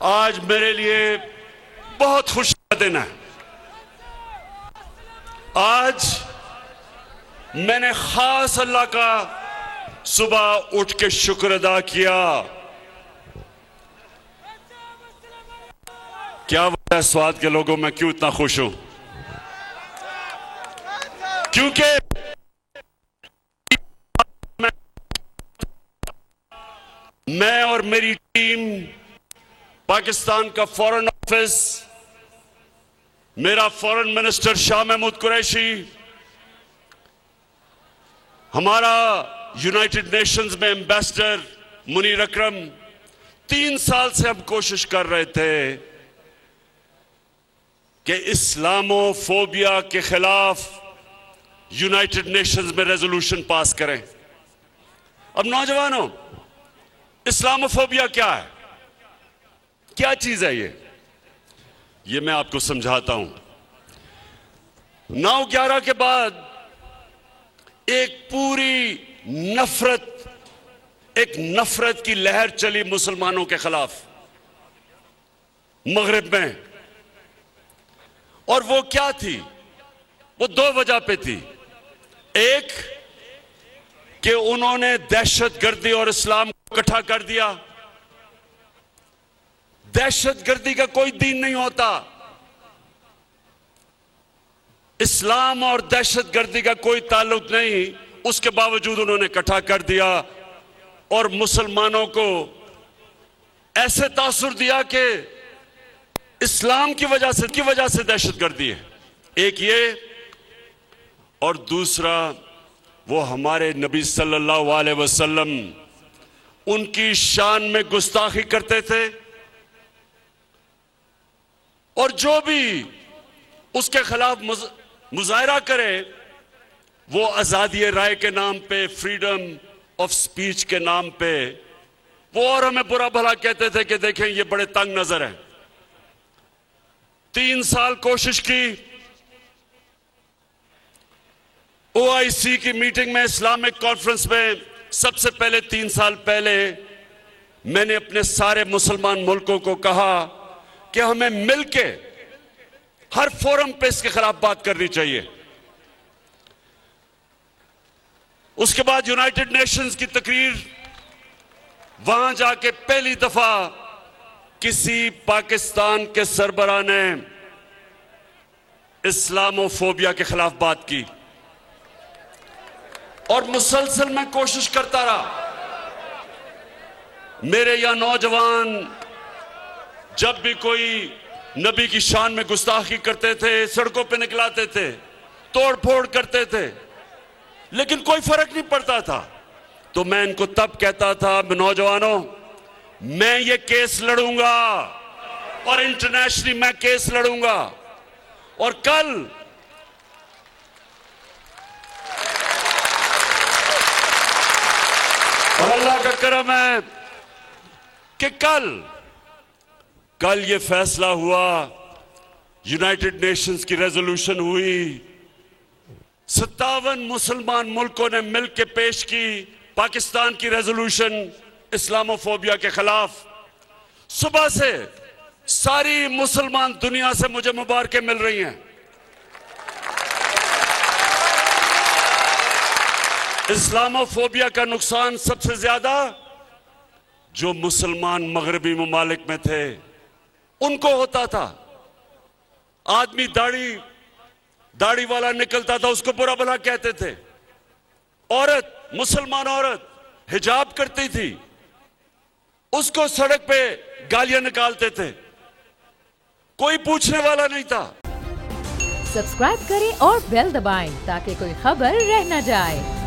आज मेरे लिए बहुत खुशी का दिन है। आज मैंने खास अल्लाह का सुबह उठ के शुक्र अदा किया। क्या वजह है स्वाद के लोगों, मैं क्यों इतना खुश हूं? क्योंकि मैं और मेरी टीम, पाकिस्तान का फॉरेन ऑफिस, मेरा फॉरेन मिनिस्टर शाह महमूद कुरैशी, हमारा यूनाइटेड नेशंस में एम्बेसडर मुनीर अकरम, 3 साल से हम कोशिश कर रहे थे कि इस्लामोफोबिया के खिलाफ यूनाइटेड नेशंस में रेजोल्यूशन पास करें। अब नौजवानों, इस्लामोफोबिया क्या है? क्या चीज है ये मैं आपको समझाता हूं। 9/11 के बाद एक पूरी नफरत की लहर चली मुसलमानों के खिलाफ मगरिब में। और वो क्या थी? वो 2 वजह पे थी। एक कि उन्होंने दहशतगर्दी और इस्लाम को इकट्ठा कर दिया। दहशतगर्दी का कोई दीन नहीं होता, इस्लाम और दहशतगर्दी का कोई ताल्लुक नहीं। उसके बावजूद उन्होंने इकट्ठा कर दिया और मुसलमानों को ऐसे तासुर दिया कि इस्लाम की वजह से दहशतगर्दी है। एक ये, और दूसरा वो हमारे नबी सल्लल्लाहु अलैहि वसल्लम, उनकी शान में गुस्ताखी करते थे और जो भी उसके खिलाफ मुजाहरा करे वो आजादी राय के नाम पे, फ्रीडम ऑफ स्पीच के नाम पे, वो और हमें बुरा भला कहते थे कि देखें ये बड़े तंग नजर हैं। 3 साल कोशिश की। OIC की मीटिंग में, इस्लामिक कॉन्फ्रेंस में, सबसे पहले 3 साल पहले मैंने अपने सारे मुसलमान मुल्कों को कहा कि हमें मिलके हर फोरम पे इसके खिलाफ बात करनी चाहिए। उसके बाद यूनाइटेड नेशंस की तकरीर, वहां जाके पहली दफा किसी पाकिस्तान के सरबराह ने इस्लामोफोबिया के खिलाफ बात की और मुसलसल मैं कोशिश करता रहा। मेरे यहां नौजवान जब भी कोई नबी की शान में गुस्ताखी करते थे, सड़कों पे निकलाते थे, तोड़ फोड़ करते थे, लेकिन कोई फर्क नहीं पड़ता था। तो मैं इनको तब कहता था, नौजवानों, मैं ये केस लड़ूंगा और इंटरनेशनली मैं केस लड़ूंगा। और कल और अल्लाह का करम है कि कल ये फैसला हुआ, यूनाइटेड नेशंस की रेजोल्यूशन हुई, 57 मुसलमान मुल्कों ने मिलकर पेश की पाकिस्तान की रेजोल्यूशन इस्लामोफोबिया के खिलाफ। सुबह से सारी मुसलमान दुनिया से मुझे मुबारकें मिल रही हैं। इस्लामोफोबिया का नुकसान सबसे ज्यादा जो मुसलमान मगरबी ममालिक में थे उनको होता था। आदमी दाढ़ी वाला निकलता था, उसको बुरा भला कहते थे। औरत, मुसलमान औरत हिजाब करती थी, उसको सड़क पे गालियां निकालते थे, कोई पूछने वाला नहीं था। सब्सक्राइब करें और बेल दबाएं ताकि कोई खबर रह न जाए।